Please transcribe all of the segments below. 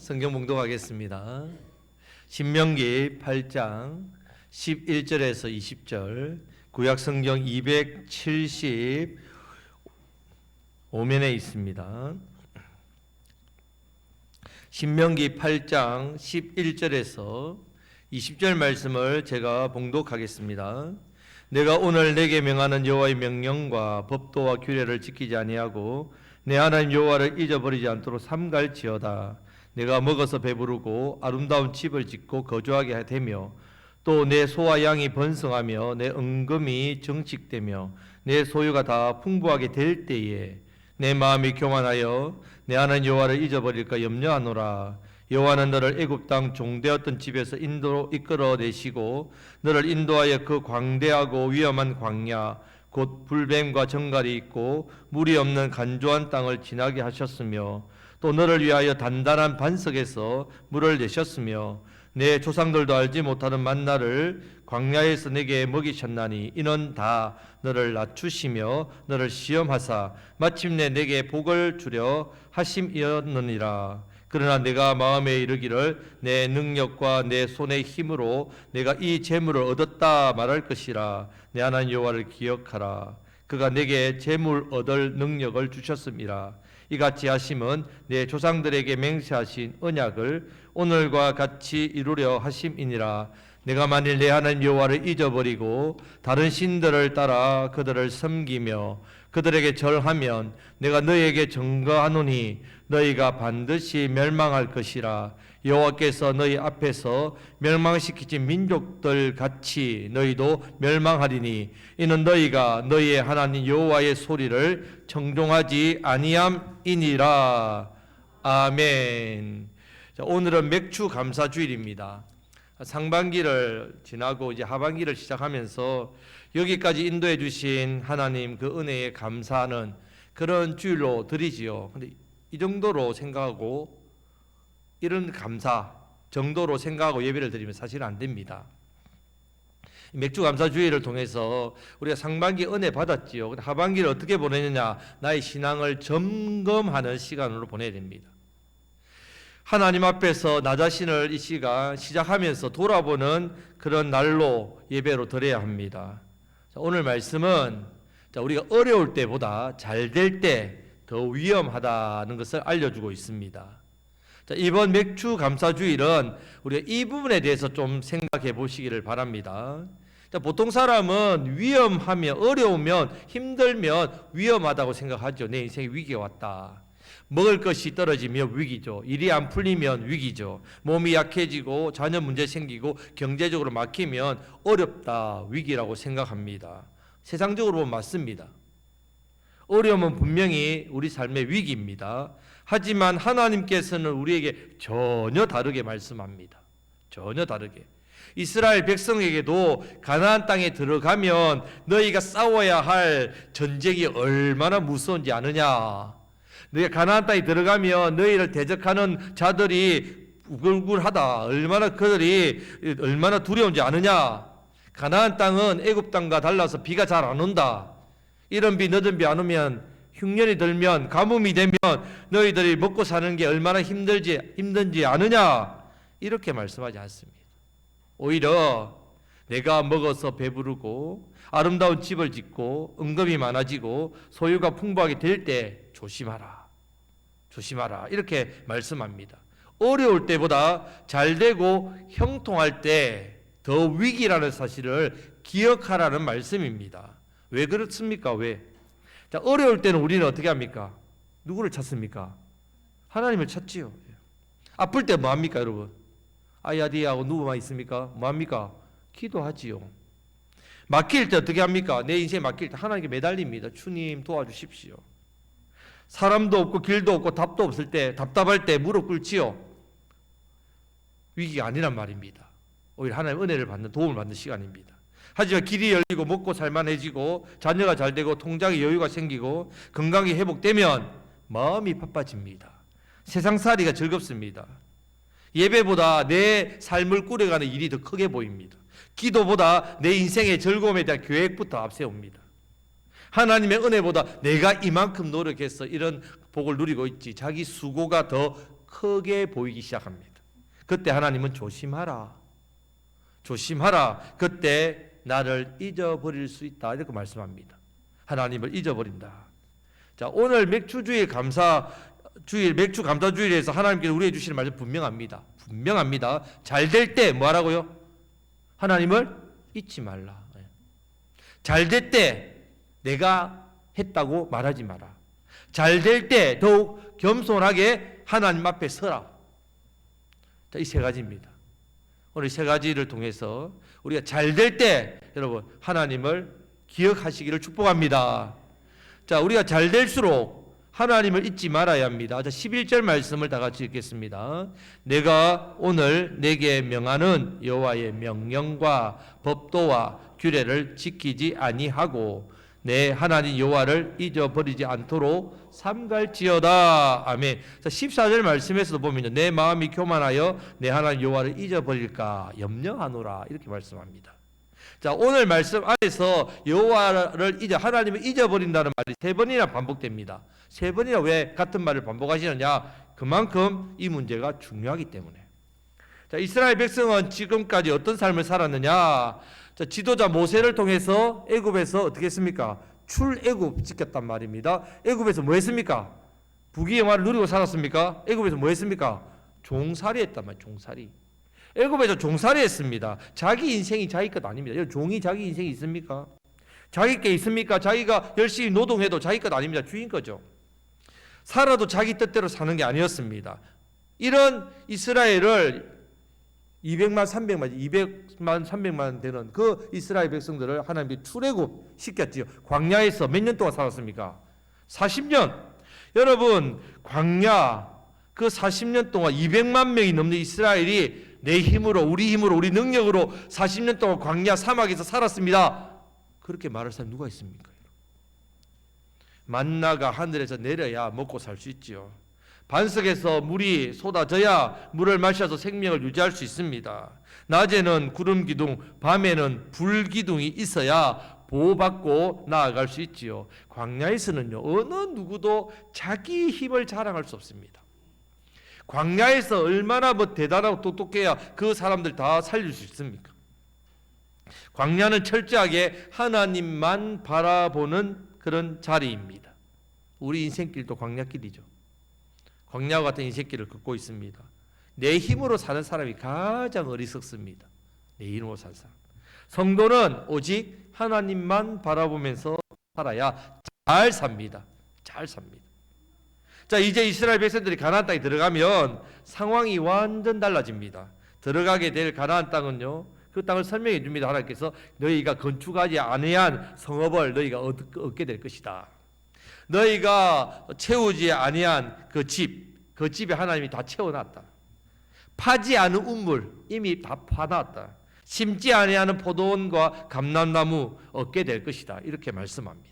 성경 봉독하겠습니다. 신명기 8장 11절에서 20절, 구약 성경 275면에 있습니다. 신명기 8장 11절에서 20절 말씀을 제가 봉독하겠습니다. 내가 오늘 내게 명하는 여호와의 명령과 법도와 규례를 지키지 아니하고 내 하나님 여호와를 잊어버리지 않도록 삼갈지어다. 내가 먹어서 배부르고 아름다운 집을 짓고 거주하게 되며 또 내 소와 양이 번성하며 내 은금이 정식되며 내 소유가 다 풍부하게 될 때에 내 마음이 교만하여 내 하나님 여호와를 잊어버릴까 염려하노라. 여호와는 너를 애굽 땅 종되었던 집에서 이끌어내시고 너를 인도하여 그 광대하고 위험한 광야 곧 불뱀과 정갈이 있고 물이 없는 간조한 땅을 지나게 하셨으며 또 너를 위하여 단단한 반석에서 물을 내셨으며 내 조상들도 알지 못하는 만나를 광야에서 내게 먹이셨나니 이는 다 너를 낮추시며 너를 시험하사 마침내 내게 복을 주려 하심이었느니라. 그러나 내가 마음에 이르기를 내 능력과 내 손의 힘으로 내가 이 재물을 얻었다 말할 것이라. 내 하나님 여호와를 기억하라. 그가 내게 재물 얻을 능력을 주셨음이라. 이같이 하심은 내 조상들에게 맹세하신 언약을 오늘과 같이 이루려 하심이니라. 내가 만일 내 하나님 여호와를 잊어버리고 다른 신들을 따라 그들을 섬기며 그들에게 절하면 내가 너희에게 증거하노니 너희가 반드시 멸망할 것이라. 여호와께서 너희 앞에서 멸망시키신 민족들 같이 너희도 멸망하리니 이는 너희가 너희의 하나님 여호와의 소리를 청종하지 아니함이니라. 아멘. 자, 오늘은 맥주 감사 주일입니다. 상반기를 지나고 이제 하반기를 시작하면서 여기까지 인도해 주신 하나님 그 은혜에 감사하는 그런 주일로 드리지요. 근데 이 정도로 생각하고 이런 감사 정도로 생각하고 예배를 드리면 사실은 안 됩니다. 맥주 감사 주일을 통해서 우리가 상반기 은혜 받았지요. 근데 하반기를 어떻게 보내느냐, 나의 신앙을 점검하는 시간으로 보내야 됩니다. 하나님 앞에서 나 자신을 이 시간 시작하면서 돌아보는 그런 날로 예배로 드려야 합니다. 자, 오늘 말씀은 우리가 어려울 때보다 잘 될 때 더 위험하다는 것을 알려주고 있습니다. 자, 이번 맥주 감사 주일은 우리가 이 부분에 대해서 좀 생각해 보시기를 바랍니다. 자, 보통 사람은 위험하면, 어려우면, 힘들면 위험하다고 생각하죠. 내 인생에 위기가 왔다. 먹을 것이 떨어지면 위기죠. 일이 안 풀리면 위기죠. 몸이 약해지고 자녀 문제 생기고 경제적으로 막히면 어렵다, 위기라고 생각합니다. 세상적으로 보면 맞습니다. 어려움은 분명히 우리 삶의 위기입니다. 하지만 하나님께서는 우리에게 전혀 다르게 말씀합니다. 전혀 다르게. 이스라엘 백성에게도 가나안 땅에 들어가면 너희가 싸워야 할 전쟁이 얼마나 무서운지 아느냐. 너희가 가나안 땅에 들어가면 너희를 대적하는 자들이 우글우글하다. 그들이 얼마나 두려운지 아느냐. 가나안 땅은 애굽 땅과 달라서 비가 잘 안 온다. 이런 비 늦은 비 안 오면 흉년이 들면 가뭄이 되면 너희들이 먹고 사는 게 얼마나 힘든지 아느냐. 이렇게 말씀하지 않습니다. 오히려 내가 먹어서 배부르고 아름다운 집을 짓고 은금이 많아지고 소유가 풍부하게 될 때 조심하라. 조심하라. 이렇게 말씀합니다. 어려울 때보다 잘 되고 형통할 때 더 위기라는 사실을 기억하라는 말씀입니다. 왜 그렇습니까? 왜? 자, 어려울 때는 우리는 어떻게 합니까? 누구를 찾습니까? 하나님을 찾지요. 아플 때 뭐합니까, 여러분? 아야디하고 누구만 있습니까? 뭐합니까? 기도하지요. 막힐 때 어떻게 합니까? 내 인생에 막힐 때 하나님께 매달립니다. 주님 도와주십시오. 사람도 없고 길도 없고 답도 없을 때, 답답할 때 무릎 꿇지요. 위기가 아니란 말입니다. 오히려 하나님의 은혜를 받는, 도움을 받는 시간입니다. 하지만 길이 열리고 먹고 살만해지고 자녀가 잘 되고 통장에 여유가 생기고 건강이 회복되면 마음이 바빠집니다. 세상살이가 즐겁습니다. 예배보다 내 삶을 꾸려가는 일이 더 크게 보입니다. 기도보다 내 인생의 즐거움에 대한 계획부터 앞세웁니다. 하나님의 은혜보다 내가 이만큼 노력해서 이런 복을 누리고 있지, 자기 수고가 더 크게 보이기 시작합니다. 그때 하나님은 조심하라. 조심하라. 그때 나를 잊어버릴 수 있다. 이렇게 말씀합니다. 하나님을 잊어버린다. 자, 오늘 맥주주일 감사주일, 맥주 감사주일에서 하나님께서 우리에게 주시는 말씀 분명합니다. 분명합니다. 잘 될 때 뭐 하라고요? 하나님을 잊지 말라. 잘 될 때 내가 했다고 말하지 마라. 잘 될 때 더욱 겸손하게 하나님 앞에 서라. 자, 이 세 가지입니다. 오늘 이 세 가지를 통해서 우리가 잘 될 때 여러분 하나님을 기억하시기를 축복합니다. 자, 우리가 잘 될수록 하나님을 잊지 말아야 합니다. 자, 11절 말씀을 다 같이 읽겠습니다. 내가 오늘 내게 명하는 여호와의 명령과 법도와 규례를 지키지 아니하고 내 하나님 여호와를 잊어버리지 않도록 삼갈지어다. 아멘. 자, 14절 말씀에서도 보면 내 마음이 교만하여 내 하나님 여호와를 잊어버릴까 염려하노라 이렇게 말씀합니다. 자, 오늘 말씀 안에서 여호와를 하나님을 잊어버린다는 말이 세 번이나 반복됩니다. 세 번이나 왜 같은 말을 반복하시느냐? 그만큼 이 문제가 중요하기 때문에. 자, 이스라엘 백성은 지금까지 어떤 삶을 살았느냐? 자, 지도자 모세를 통해서 애굽에서 어떻게 했습니까? 출애굽 시켰단 말입니다. 애굽에서 뭐 했습니까? 부귀영화를 누리고 살았습니까? 애굽에서 뭐 했습니까? 종살이 했단 말이에요. 종살이. 애굽에서 종살이 했습니다. 자기 인생이 자기 것 아닙니다. 종이 자기 인생이 있습니까? 자기 게 있습니까? 자기가 열심히 노동해도 자기 것 아닙니다. 주인 거죠. 살아도 자기 뜻대로 사는 게 아니었습니다. 이런 이스라엘을 200만 300만 되는 그 이스라엘 백성들을 하나님이 출애굽 시켰지요. 광야에서 몇 년 동안 살았습니까? 40년. 여러분, 광야 그 40년 동안 200만 명이 넘는 이스라엘이 내 힘으로, 우리 능력으로 40년 동안 광야 사막에서 살았습니다. 그렇게 말할 사람 누가 있습니까? 만나가 하늘에서 내려야 먹고 살 수 있지요. 반석에서 물이 쏟아져야 물을 마셔서 생명을 유지할 수 있습니다. 낮에는 구름 기둥, 밤에는 불 기둥이 있어야 보호받고 나아갈 수 있지요. 광야에서는요, 어느 누구도 자기 힘을 자랑할 수 없습니다. 광야에서 얼마나 대단하고 똑똑해야 그 사람들 다 살릴 수 있습니까? 광야는 철저하게 하나님만 바라보는 그런 자리입니다. 우리 인생길도 광야길이죠. 광야와 같은 인생길을 걷고 있습니다. 내 힘으로 사는 사람이 가장 어리석습니다. 내 힘으로 사는 사람. 성도는 오직 하나님만 바라보면서 살아야 잘 삽니다. 잘 삽니다. 자, 이제 이스라엘 백성들이 가나안 땅에 들어가면 상황이 완전 달라집니다. 들어가게 될 가나안 땅은요, 그 땅을 설명해 줍니다. 하나님께서 너희가 건축하지 아니한 성읍을 너희가 얻게 될 것이다. 너희가 채우지 아니한 그 집에 하나님이 다 채워놨다. 파지 않은 우물 이미 다 파놨다. 심지 아니하는 포도원과 감람나무 얻게 될 것이다. 이렇게 말씀합니다.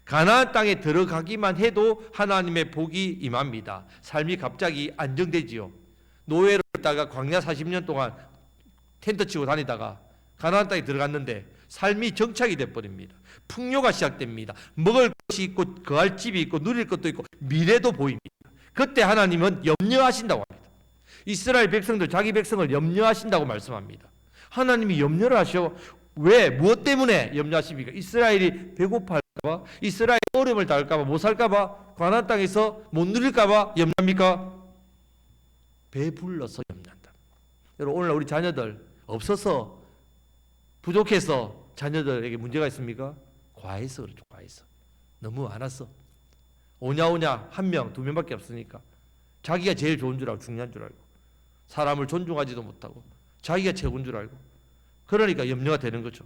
가나안 땅에 들어가기만 해도 하나님의 복이 임합니다. 삶이 갑자기 안정되지요. 노예로 있다가 광야 40년 동안 텐트 치고 다니다가 가나안 땅에 들어갔는데 삶이 정착이 돼버립니다. 풍요가 시작됩니다. 먹을 것이 있고 거할 집이 있고 누릴 것도 있고 미래도 보입니다. 그때 하나님은 염려하신다고 합니다. 이스라엘 백성들 자기 백성을 염려하신다고 말씀합니다. 하나님이 염려를 하셔. 왜? 무엇 때문에 염려하십니까? 이스라엘이 배고파할까봐, 이스라엘 어려움을 당할까봐, 못 살까봐, 가나안 땅에서 못 누릴까봐 염려합니까? 배불러서 염려한다. 여러분, 오늘 우리 자녀들 없어서 부족해서 자녀들에게 문제가 있습니까? 과해서 그렇죠. 과해서 너무 많았어. 오냐오냐 한 명, 두 명밖에 없으니까 자기가 제일 좋은 줄 알고 중요한 줄 알고 사람을 존중하지도 못하고 자기가 최고인 줄 알고 그러니까 염려가 되는 거죠.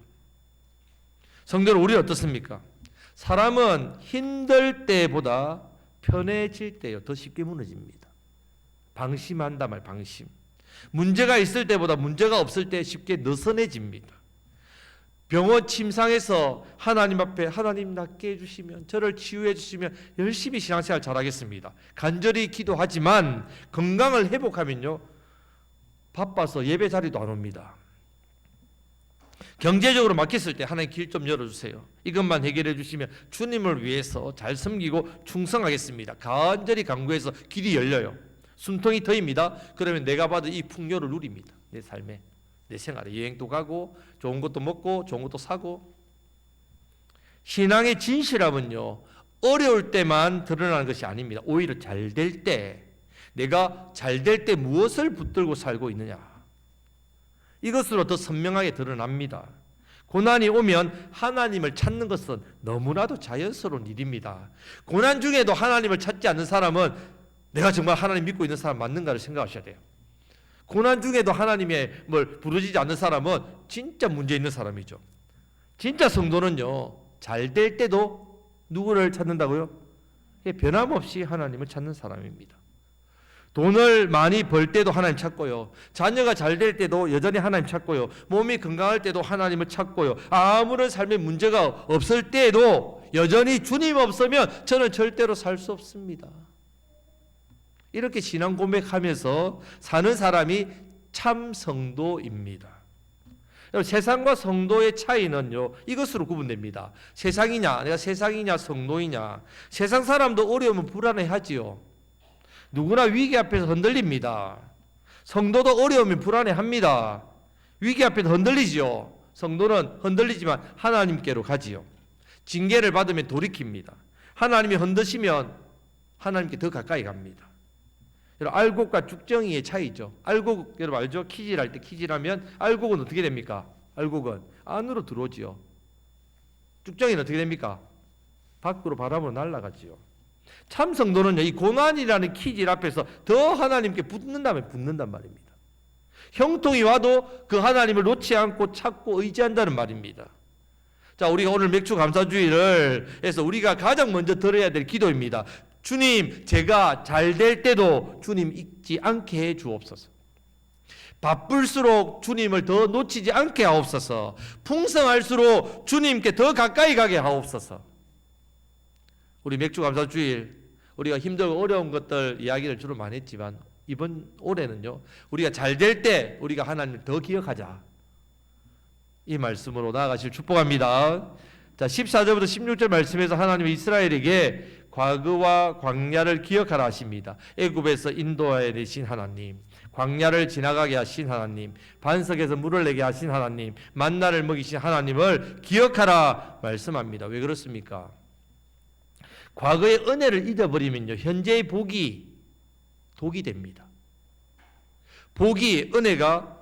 성도는 우리 어떻습니까? 사람은 힘들 때보다 편해질 때요 더 쉽게 무너집니다. 방심한다 말 방심. 문제가 있을 때보다 문제가 없을 때 쉽게 느슨해집니다. 병원 침상에서 하나님 앞에 하나님 낫게 해주시면 저를 치유해 주시면 열심히 신앙생활 잘하겠습니다. 간절히 기도하지만 건강을 회복하면요 바빠서 예배 자리도 안 옵니다. 경제적으로 막혔을 때 하나님 길 좀 열어주세요. 이것만 해결해 주시면 주님을 위해서 잘 섬기고 충성하겠습니다. 간절히 간구해서 길이 열려요. 숨통이 트입니다. 그러면 내가 받은 이 풍요를 누립니다. 내 삶에, 내 생활에 여행도 가고 좋은 것도 먹고 좋은 것도 사고. 신앙의 진실함은요, 어려울 때만 드러나는 것이 아닙니다. 오히려 잘 될 때, 내가 잘 될 때 무엇을 붙들고 살고 있느냐, 이것으로 더 선명하게 드러납니다. 고난이 오면 하나님을 찾는 것은 너무나도 자연스러운 일입니다. 고난 중에도 하나님을 찾지 않는 사람은 내가 정말 하나님 믿고 있는 사람 맞는가를 생각하셔야 돼요. 고난 중에도 하나님의 뭘 부르짖지 않는 사람은 진짜 문제 있는 사람이죠. 진짜 성도는요, 잘 될 때도 누구를 찾는다고요? 변함없이 하나님을 찾는 사람입니다. 돈을 많이 벌 때도 하나님 찾고요, 자녀가 잘 될 때도 여전히 하나님 찾고요, 몸이 건강할 때도 하나님을 찾고요, 아무런 삶에 문제가 없을 때에도 여전히 주님 없으면 저는 절대로 살 수 없습니다. 이렇게 신앙 고백하면서 사는 사람이 참 성도입니다. 세상과 성도의 차이는요, 이것으로 구분됩니다. 세상이냐, 내가 세상이냐 성도이냐. 세상 사람도 어려우면 불안해하지요. 누구나 위기 앞에서 흔들립니다. 성도도 어려우면 불안해합니다. 위기 앞에서 흔들리지요. 성도는 흔들리지만 하나님께로 가지요. 징계를 받으면 돌이킵니다. 하나님이 흔드시면 하나님께 더 가까이 갑니다. 여러분, 알곡과 죽정이의 차이죠. 알곡 여러분 알죠? 키질할 때 키질하면 알곡은 어떻게 됩니까? 알곡은 안으로 들어오지요. 죽정이는 어떻게 됩니까? 밖으로 바람으로 날아가지요. 참 성도는요, 이 고난이라는 키질 앞에서 더 하나님께 붙는단 말입니다. 형통이 와도 그 하나님을 놓지 않고 찾고 의지한다는 말입니다. 자, 우리가 오늘 맥주 감사주의를 해서 우리가 가장 먼저 들어야 될 기도입니다. 주님, 제가 잘 될 때도 주님 잊지 않게 해 주옵소서. 바쁠수록 주님을 더 놓치지 않게 하옵소서. 풍성할수록 주님께 더 가까이 가게 하옵소서. 우리 맥주 감사주일, 우리가 힘들고 어려운 것들 이야기를 주로 많이 했지만 이번 올해는요, 우리가 잘 될 때 우리가 하나님을 더 기억하자, 이 말씀으로 나아가실 축복합니다. 자, 14절부터 16절 말씀에서 하나님은 이스라엘에게 과거와 광야를 기억하라 하십니다. 애굽에서 인도하여 내신 하나님, 광야를 지나가게 하신 하나님, 반석에서 물을 내게 하신 하나님, 만나를 먹이신 하나님을 기억하라 말씀합니다. 왜 그렇습니까? 과거의 은혜를 잊어버리면요, 현재의 복이 독이 됩니다. 복이, 은혜가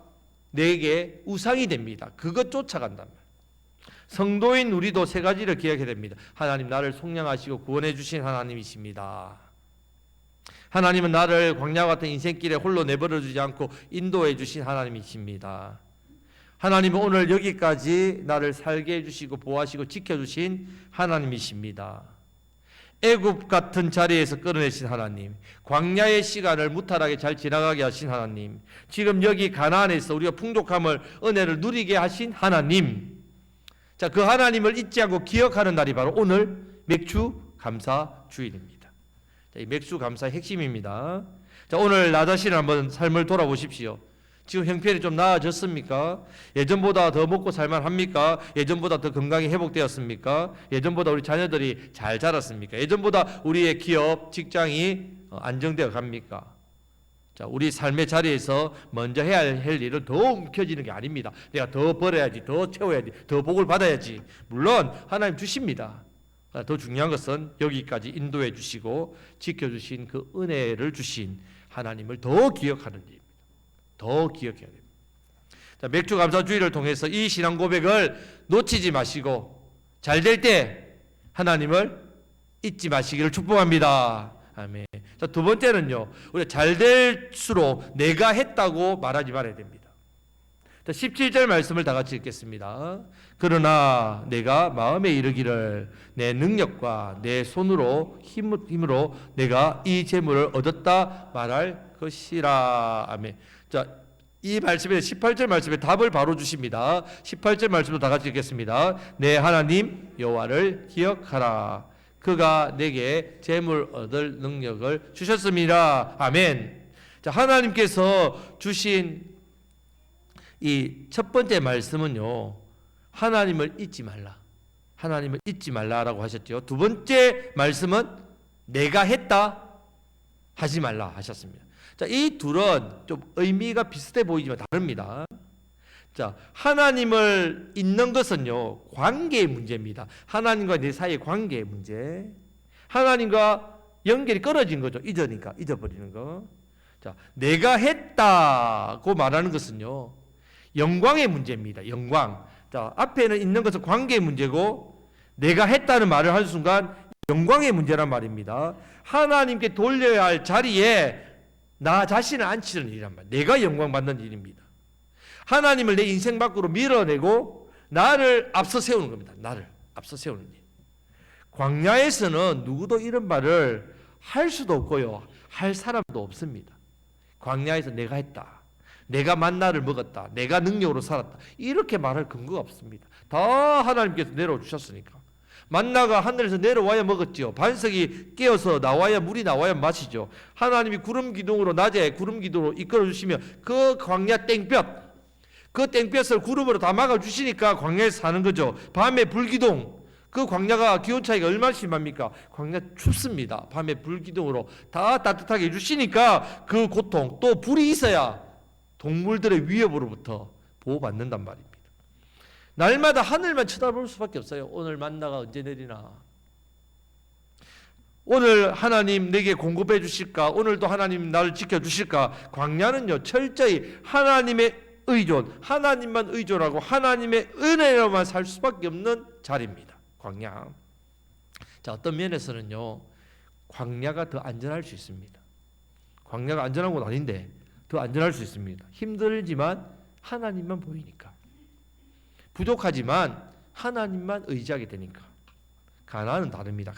내게 우상이 됩니다. 그것 쫓아간단 말이에요. 성도인 우리도 세 가지를 기억해야 됩니다. 하나님, 나를 속량하시고 구원해 주신 하나님이십니다. 하나님은 나를 광야 같은 인생길에 홀로 내버려 두지 않고 인도해 주신 하나님이십니다. 하나님은 오늘 여기까지 나를 살게 해주시고 보호하시고 지켜주신 하나님이십니다. 애굽 같은 자리에서 끌어내신 하나님, 광야의 시간을 무탈하게 잘 지나가게 하신 하나님, 지금 여기 가나안에서 우리가 풍족함을, 은혜를 누리게 하신 하나님, 자, 그 하나님을 잊지 않고 기억하는 날이 바로 오늘 맥주 감사 주일입니다. 자, 이 맥주 감사의 핵심입니다. 자, 오늘 나 자신을 한번 삶을 돌아보십시오. 지금 형편이 좀 나아졌습니까? 예전보다 더 먹고 살만합니까? 예전보다 더 건강이 회복되었습니까? 예전보다 우리 자녀들이 잘 자랐습니까? 예전보다 우리의 기업, 직장이 안정되어 갑니까? 자, 우리 삶의 자리에서 먼저 해야 할 일은 더 움켜쥐는 게 아닙니다. 내가 더 벌어야지, 더 채워야지, 더 복을 받아야지. 물론 하나님 주십니다. 더 중요한 것은 여기까지 인도해 주시고 지켜주신 그 은혜를 주신 하나님을 더 기억하는 일입니다. 더 기억해야 됩니다. 자, 맥주 감사주의를 통해서 이 신앙 고백을 놓치지 마시고 잘 될 때 하나님을 잊지 마시기를 축복합니다. 아멘. 자, 두 번째는요, 우리가 잘 될수록 내가 했다고 말하지 말아야 됩니다. 자, 17절 말씀을 다 같이 읽겠습니다. 그러나 내가 마음에 이르기를 내 능력과 내 손으로 힘으로 내가 이 재물을 얻었다 말할 것이라. 아멘. 자, 이 말씀에 18절 말씀에 답을 바로 주십니다. 18절 말씀도 다 같이 읽겠습니다. 내 하나님 여호와를 기억하라. 그가 내게 재물 얻을 능력을 주셨습니다. 아멘. 자, 하나님께서 주신 이 첫 번째 말씀은요, 하나님을 잊지 말라. 하나님을 잊지 말라라고 하셨죠. 두 번째 말씀은 내가 했다 하지 말라 하셨습니다. 자, 이 둘은 좀 의미가 비슷해 보이지만 다릅니다. 자, 하나님을 잊는 것은요, 관계의 문제입니다. 하나님과 내 사이의 관계의 문제. 하나님과 연결이 끊어진 거죠. 잊으니까, 잊어버리는 거. 자, 내가 했다고 말하는 것은요, 영광의 문제입니다. 영광. 자, 앞에는 있는 것은 관계의 문제고, 내가 했다는 말을 하는 순간 영광의 문제란 말입니다. 하나님께 돌려야 할 자리에 나 자신을 앉히는 일이란 말이에요. 내가 영광 받는 일입니다. 하나님을 내 인생 밖으로 밀어내고 나를 앞서 세우는 겁니다. 나를 앞서 세우는 일. 광야에서는 누구도 이런 말을 할 수도 없고요, 할 사람도 없습니다. 광야에서 내가 했다, 내가 만나를 먹었다, 내가 능력으로 살았다, 이렇게 말할 근거가 없습니다. 다 하나님께서 내려주셨으니까. 만나가 하늘에서 내려와야 먹었죠. 반석이 깨어서 나와야 물이 나와야 마시죠. 하나님이 구름 기둥으로 낮에 구름 기둥으로 이끌어 주시면 그 광야 땡볕, 그 땡볕을 구름으로 다 막아주시니까 광야에서 사는 거죠. 밤에 불기둥, 그 광야가 기온 차이가 얼마나 심합니까? 광야 춥습니다. 밤에 불기둥으로 다 따뜻하게 해주시니까 그 고통, 또 불이 있어야 동물들의 위협으로부터 보호받는단 말입니다. 날마다 하늘만 쳐다볼 수밖에 없어요. 오늘 만나가 언제 내리나, 오늘 하나님 내게 공급해 주실까, 오늘도 하나님 나를 지켜주실까. 광야는요, 철저히 하나님의 의존, 하나님만 의존하고 하나님의 은혜로만 살 수밖에 없는 자리입니다. 광야. 자, 어떤 면에서는요, 광야가 더 안전할 수 있습니다. 광야가 안전한 건 아닌데 더 안전할 수 있습니다. 힘들지만 하나님만 보이니까, 부족하지만 하나님만 의지하게 되니까. 가나안은 다릅니다.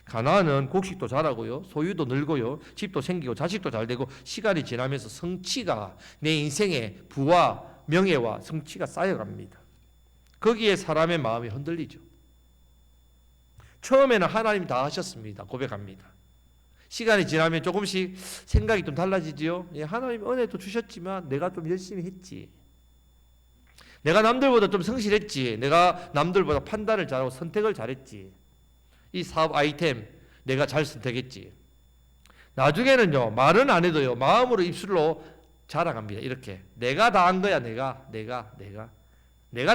가나안은 곡식도 자라고요, 소유도 늘고요, 집도 생기고 자식도 잘 되고, 시간이 지나면서 성취가, 내 인생의 부와 명예와 성취가 쌓여갑니다. 거기에 사람의 마음이 흔들리죠. 처음에는 하나님이 다 하셨습니다. 고백합니다. 시간이 지나면 조금씩 생각이 좀 달라지지요. 하나님 은혜도 주셨지만 내가 좀 열심히 했지, 내가 남들보다 좀 성실했지, 내가 남들보다 판단을 잘하고 선택을 잘했지, 이 사업 아이템 내가 잘 선택했지. 나중에는요, 말은 안 해도요, 마음으로 입술로 자랑합니다. 이렇게 내가 다 한 거야. 내가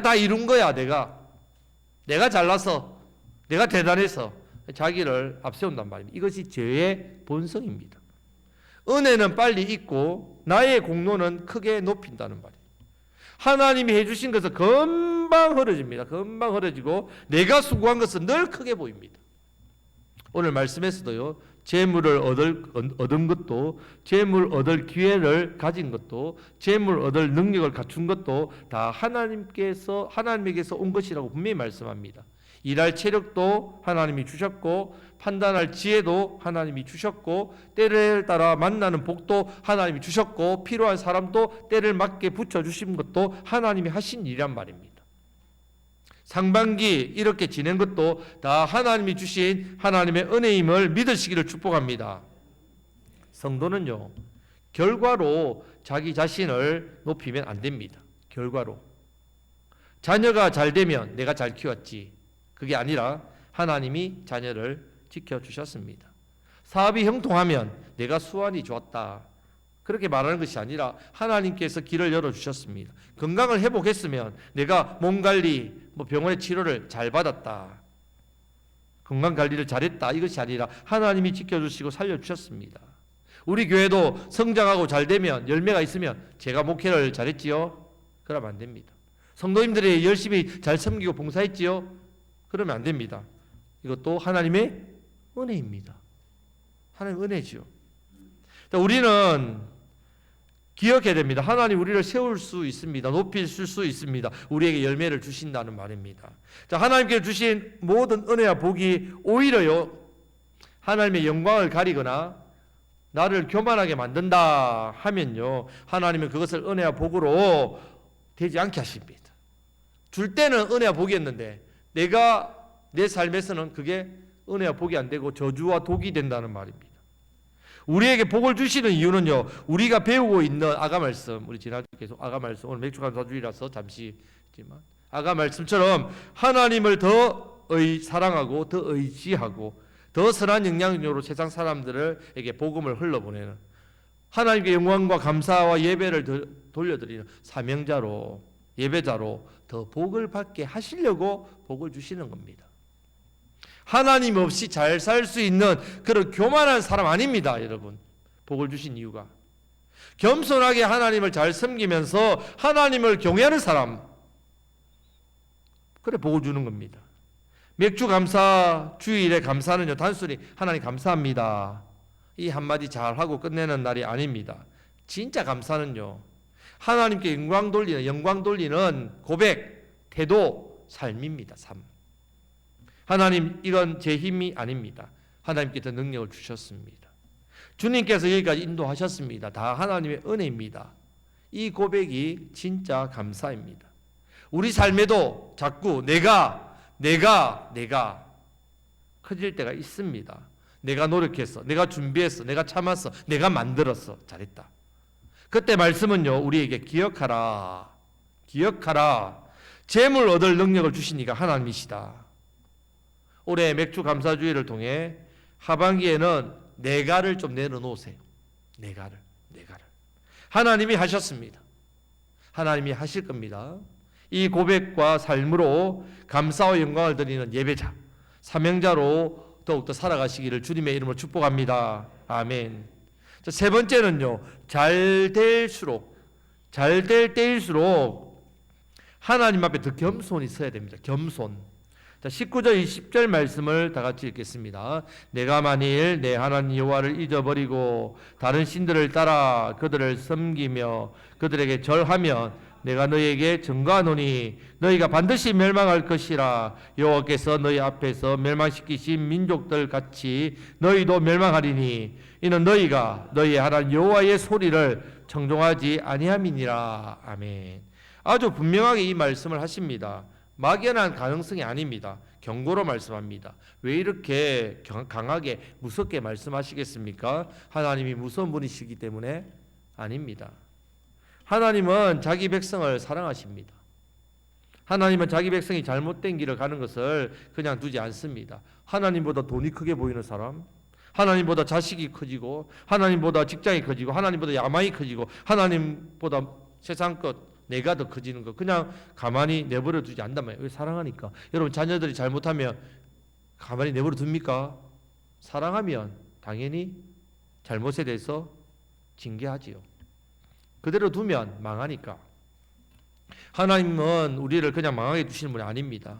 다 이룬 거야. 내가 잘나서, 내가 대단해서 자기를 앞세운단 말입니다. 이것이 죄의 본성입니다. 은혜는 빨리 잊고 나의 공로는 크게 높인다는 말이에요. 하나님이 해주신 것은 금방 흐려집니다. 금방 흐려지고 내가 수고한 것은 늘 크게 보입니다. 오늘 말씀에서도요, 재물을 얻은 것도, 재물 얻을 기회를 가진 것도, 재물 얻을 능력을 갖춘 것도 다 하나님에게서 온 것이라고 분명히 말씀합니다. 일할 체력도 하나님이 주셨고, 판단할 지혜도 하나님이 주셨고, 때를 따라 만나는 복도 하나님이 주셨고, 필요한 사람도 때를 맞게 붙여주신 것도 하나님이 하신 일이란 말입니다. 상반기 이렇게 지낸 것도 다 하나님이 주신 하나님의 은혜임을 믿으시기를 축복합니다. 성도는요, 결과로 자기 자신을 높이면 안 됩니다. 결과로. 자녀가 잘 되면 내가 잘 키웠지, 그게 아니라 하나님이 자녀를 지켜주셨습니다. 사업이 형통하면 내가 수완이 좋았다, 그렇게 말하는 것이 아니라 하나님께서 길을 열어주셨습니다. 건강을 회복했으면 내가 몸관리, 병원의 치료를 잘 받았다, 건강관리를 잘했다, 이것이 아니라 하나님이 지켜주시고 살려주셨습니다. 우리 교회도 성장하고 잘 되면, 열매가 있으면 제가 목회를 잘했지요? 그러면 안 됩니다. 성도님들이 열심히 잘 섬기고 봉사했지요? 그러면 안 됩니다. 이것도 하나님의 은혜입니다. 하나님의 은혜죠. 우리는 기억해야 됩니다. 하나님 우리를 세울 수 있습니다. 높일 수 있습니다. 우리에게 열매를 주신다는 말입니다. 자, 하나님께 주신 모든 은혜와 복이 오히려요, 하나님의 영광을 가리거나 나를 교만하게 만든다 하면요, 하나님은 그것을 은혜와 복으로 되지 않게 하십니다. 줄 때는 은혜와 복이었는데 내가 내 삶에서는 그게 은혜와 복이 안 되고 저주와 독이 된다는 말입니다. 우리에게 복을 주시는 이유는요, 우리가 배우고 있는 아가 말씀, 우리 지난주 계속 아가 말씀, 오늘 맥주감사주일이라서 잠시 했지만 아가 말씀처럼 하나님을 더 사랑하고 더 의지하고 더 선한 영향력으로 세상 사람들에게 복음을 흘러보내는 하나님께 영광과 감사와 예배를 돌려드리는 사명자로, 예배자로 더 복을 받게 하시려고 복을 주시는 겁니다. 하나님 없이 잘 살 수 있는 그런 교만한 사람 아닙니다, 여러분. 복을 주신 이유가 겸손하게 하나님을 잘 섬기면서 하나님을 경외하는 사람, 그래 복을 주는 겁니다. 맥주 감사 주일에 감사는요, 단순히 하나님 감사합니다 이 한마디 잘하고 끝내는 날이 아닙니다. 진짜 감사는요, 하나님께 영광 돌리는 고백, 태도, 삶입니다. 삶. 하나님, 이건 제 힘이 아닙니다. 하나님께서 능력을 주셨습니다. 주님께서 여기까지 인도하셨습니다. 다 하나님의 은혜입니다. 이 고백이 진짜 감사입니다. 우리 삶에도 자꾸 내가 커질 때가 있습니다. 내가 노력했어, 내가 준비했어, 내가 참았어, 내가 만들었어, 잘했다. 그때 말씀은요, 우리에게 기억하라. 재물 얻을 능력을 주신 이가 하나님이시다. 올해 맥주 감사주의를 통해 하반기에는 내가를 좀 내려놓으세요. 내가를. 하나님이 하셨습니다. 하나님이 하실 겁니다. 이 고백과 삶으로 감사와 영광을 드리는 예배자, 사명자로 더욱더 살아가시기를 주님의 이름으로 축복합니다. 아멘. 자, 세 번째는요, 잘 될 때일수록 하나님 앞에 더 겸손히 서야 됩니다. 겸손. 자, 19절 20절 말씀을 다 같이 읽겠습니다. 내가 만일 내 하나님 여호와를 잊어버리고 다른 신들을 따라 그들을 섬기며 그들에게 절하면 내가 너희에게 증거하노니 너희가 반드시 멸망할 것이라. 여호와께서 너희 앞에서 멸망시키신 민족들 같이 너희도 멸망하리니 이는 너희가 너희의 하나님 여호와의 소리를 청종하지 아니함이니라. 아멘. 아주 분명하게 이 말씀을 하십니다. 막연한 가능성이 아닙니다. 경고로 말씀합니다. 왜 이렇게 강하게 무섭게 말씀하시겠습니까? 하나님이 무서운 분이시기 때문에 아닙니다. 하나님은 자기 백성을 사랑하십니다. 하나님은 자기 백성이 잘못된 길을 가는 것을 그냥 두지 않습니다. 하나님보다 돈이 크게 보이는 사람, 하나님보다 자식이 커지고, 하나님보다 직장이 커지고, 하나님보다 야망이 커지고, 하나님보다 세상 것, 내가 더 커지는 거 그냥 가만히 내버려 두지 않단 말이에요. 왜? 사랑하니까. 여러분, 자녀들이 잘못하면 가만히 내버려 둡니까? 사랑하면 당연히 잘못에 대해서 징계하지요. 그대로 두면 망하니까. 하나님은 우리를 그냥 망하게 두시는 분이 아닙니다.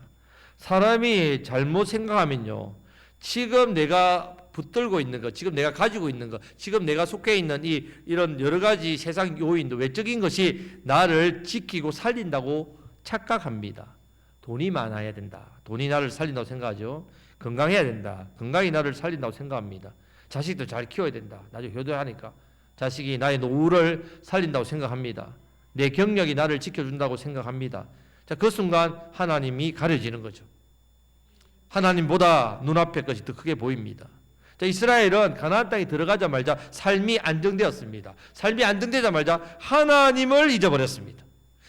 사람이 잘못 생각하면요, 지금 내가 붙들고 있는 것, 지금 내가 가지고 있는 것, 지금 내가 속해 있는 이런 여러 가지 세상 요인도, 외적인 것이 나를 지키고 살린다고 착각합니다. 돈이 많아야 된다, 돈이 나를 살린다고 생각하죠. 건강해야 된다, 건강이 나를 살린다고 생각합니다. 자식들 잘 키워야 된다, 나중에 효도하니까 자식이 나의 노후를 살린다고 생각합니다. 내 경력이 나를 지켜준다고 생각합니다. 자, 그 순간 하나님이 가려지는 거죠. 하나님보다 눈앞의 것이 더 크게 보입니다. 자, 이스라엘은 가나안 땅에 들어가자마자 삶이 안정되었습니다. 삶이 안정되자마자 하나님을 잊어버렸습니다.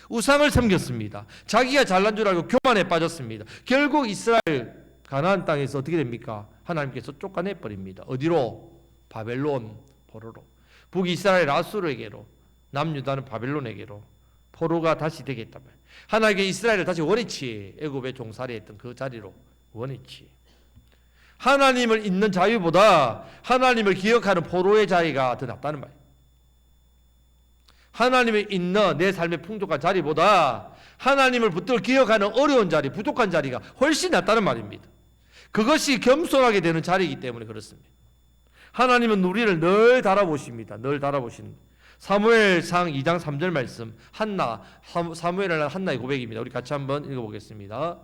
우상을 섬겼습니다. 자기가 잘난 줄 알고 교만에 빠졌습니다. 결국 이스라엘 가나안 땅에서 어떻게 됩니까? 하나님께서 쫓아내버립니다. 어디로? 바벨론, 포로로. 북이스라엘 아수르에게로, 남유다는 바벨론에게로 포로가 다시 되겠단 말이에요. 하나님께 이스라엘을 다시 원위치, 애굽에 종살이했던 그 자리로 원위치. 하나님을 잊는 자유보다 하나님을 기억하는 포로의 자리가 더 낫다는 말이에요. 하나님을 잊는 내 삶의 풍족한 자리보다 하나님을 붙들고 기억하는 어려운 자리, 부족한 자리가 훨씬 낫다는 말입니다. 그것이 겸손하게 되는 자리이기 때문에 그렇습니다. 하나님은 우리를 늘 달아보십니다. 늘 달아보시는. 사무엘상 2장 3절 말씀, 사무엘을 한 한나의 고백입니다. 우리 같이 한번 읽어보겠습니다.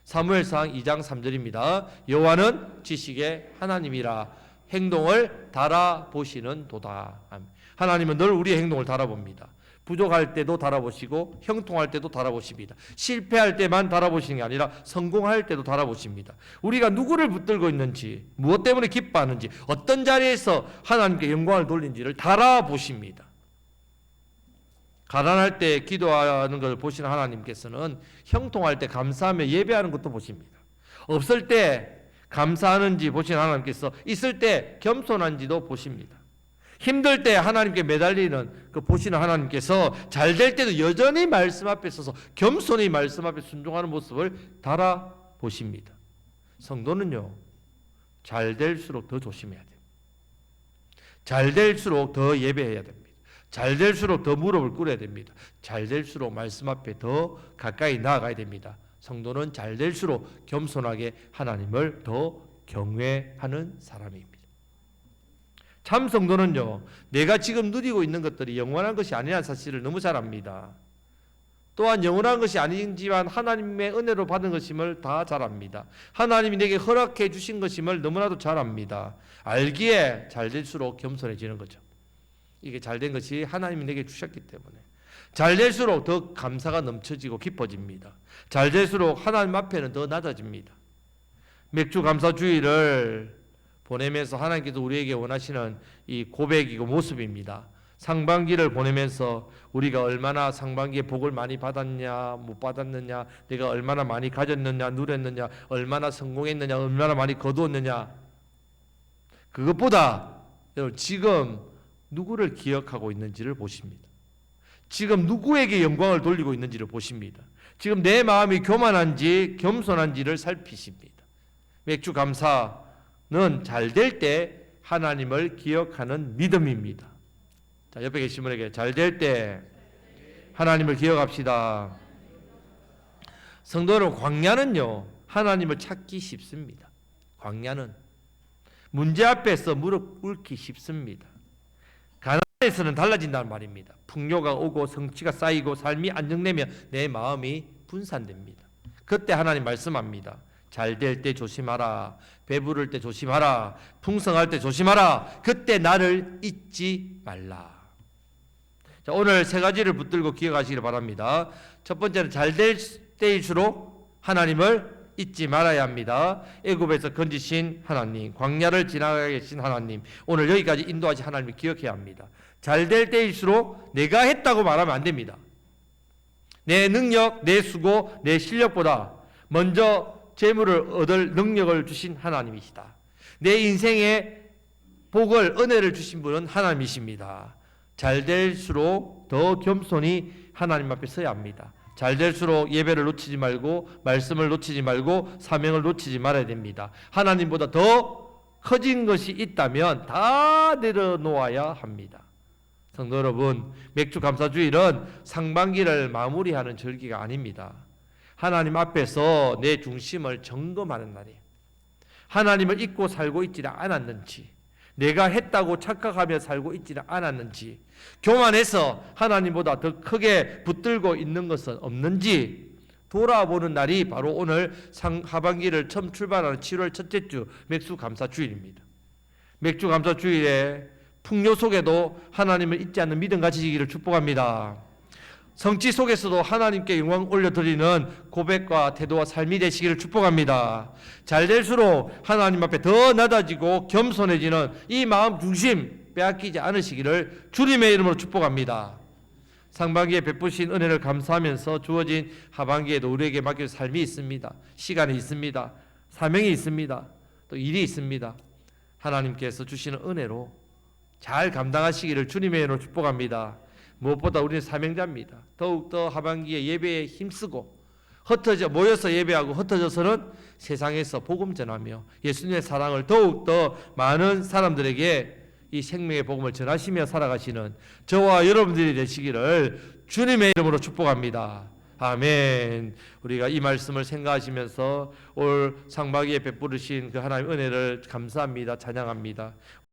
사무엘상 2장 3절입니다. 여호와는 지식의 하나님이라 행동을 달아보시는 도다. 하나님은 늘 우리의 행동을 달아봅니다. 부족할 때도 달아보시고 형통할 때도 달아보십니다. 실패할 때만 달아보시는 게 아니라 성공할 때도 달아보십니다. 우리가 누구를 붙들고 있는지, 무엇 때문에 기뻐하는지, 어떤 자리에서 하나님께 영광을 돌린지를 달아보십니다. 가난할 때 기도하는 걸 보시는 하나님께서는 형통할 때 감사하며 예배하는 것도 보십니다. 없을 때 감사하는지 보시는 하나님께서 있을 때 겸손한지도 보십니다. 힘들 때 하나님께 매달리는 그 보시는 하나님께서 잘 될 때도 여전히 말씀 앞에 서서 겸손히 말씀 앞에 순종하는 모습을 달아보십니다. 성도는요, 잘 될수록 더 조심해야 돼요. 잘 될수록 더 예배해야 됩니다. 잘 될수록 더 무릎을 꿇어야 됩니다. 잘 될수록 말씀 앞에 더 가까이 나아가야 됩니다. 성도는 잘 될수록 겸손하게 하나님을 더 경외하는 사람입니다. 참 성도는요, 내가 지금 누리고 있는 것들이 영원한 것이 아니라는 사실을 너무 잘 압니다. 또한 영원한 것이 아니지만 하나님의 은혜로 받은 것임을 다 잘 압니다. 하나님이 내게 허락해 주신 것임을 너무나도 잘 압니다. 알기에 잘 될수록 겸손해지는 거죠. 이게 잘된 것이 하나님이 내게 주셨기 때문에 잘 될수록 더 감사가 넘쳐지고 깊어집니다. 잘 될수록 하나님 앞에는 더 낮아집니다. 맥주 감사주의를 보내면서 하나님께서 우리에게 원하시는 이 고백이고 모습입니다. 상반기를 보내면서 우리가 얼마나 상반기에 복을 많이 받았냐 못 받았느냐, 내가 얼마나 많이 가졌느냐 누렸느냐, 얼마나 성공했느냐, 얼마나 많이 거두었느냐, 그것보다 여러분 지금 누구를 기억하고 있는지를 보십니다. 지금 누구에게 영광을 돌리고 있는지를 보십니다. 지금 내 마음이 교만한지 겸손한지를 살피십니다. 맥주 감사는 잘 될 때 하나님을 기억하는 믿음입니다. 자, 옆에 계신 분에게 잘 될 때 하나님을 기억합시다. 성도 여러분, 광야는요 하나님을 찾기 쉽습니다. 광야는 문제 앞에서 무릎 꿇기 쉽습니다. 가나안에서는 달라진다는 말입니다. 풍요가 오고 성취가 쌓이고 삶이 안정되면 내 마음이 분산됩니다. 그때 하나님 말씀합니다. 잘 될 때 조심하라. 배부를 때 조심하라. 풍성할 때 조심하라. 그때 나를 잊지 말라. 자, 오늘 세 가지를 붙들고 기억하시길 바랍니다. 첫 번째는 잘 될 때일수록 하나님을 잊지 말아야 합니다. 애굽에서 건지신 하나님, 광야를 지나가게 하신 하나님, 오늘 여기까지 인도하신 하나님을 기억해야 합니다. 잘 될 때일수록 내가 했다고 말하면 안 됩니다. 내 능력, 내 수고, 내 실력보다 먼저 재물을 얻을 능력을 주신 하나님이시다. 내 인생에 복을, 은혜를 주신 분은 하나님이십니다. 잘 될수록 더 겸손히 하나님 앞에 서야 합니다. 잘 될수록 예배를 놓치지 말고 말씀을 놓치지 말고 사명을 놓치지 말아야 됩니다. 하나님보다 더 커진 것이 있다면 다 내려놓아야 합니다. 성도 여러분, 맥주 감사주일은 상반기를 마무리하는 절기가 아닙니다. 하나님 앞에서 내 중심을 점검하는 날이에요. 하나님을 잊고 살고 있지는 않았는지, 내가 했다고 착각하며 살고 있지는 않았는지, 교만해서 하나님보다 더 크게 붙들고 있는 것은 없는지 돌아보는 날이 바로 오늘 하반기를 처음 출발하는 7월 첫째 주 맥주 감사주일입니다. 맥주 감사주일에 풍요 속에도 하나님을 잊지 않는 믿음 가지시기를 축복합니다. 성취 속에서도 하나님께 영광 올려드리는 고백과 태도와 삶이 되시기를 축복합니다. 잘 될수록 하나님 앞에 더 낮아지고 겸손해지는 이 마음 중심 빼앗기지 않으시기를 주님의 이름으로 축복합니다. 상반기에 베푸신 은혜를 감사하면서 주어진 하반기에도 우리에게 맡길 삶이 있습니다. 시간이 있습니다. 사명이 있습니다. 또 일이 있습니다. 하나님께서 주시는 은혜로 잘 감당하시기를 주님의 이름으로 축복합니다. 무엇보다 우리는 사명자입니다. 더욱더 하반기에 예배에 힘쓰고 모여서 예배하고 흩어져서는 세상에서 복음 전하며 예수님의 사랑을 더욱더 많은 사람들에게 이 생명의 복음을 전하시며 살아가시는 저와 여러분들이 되시기를 주님의 이름으로 축복합니다. 아멘. 우리가 이 말씀을 생각하시면서 올 상반기에 베푸르신 그 하나님의 은혜를 감사합니다. 찬양합니다.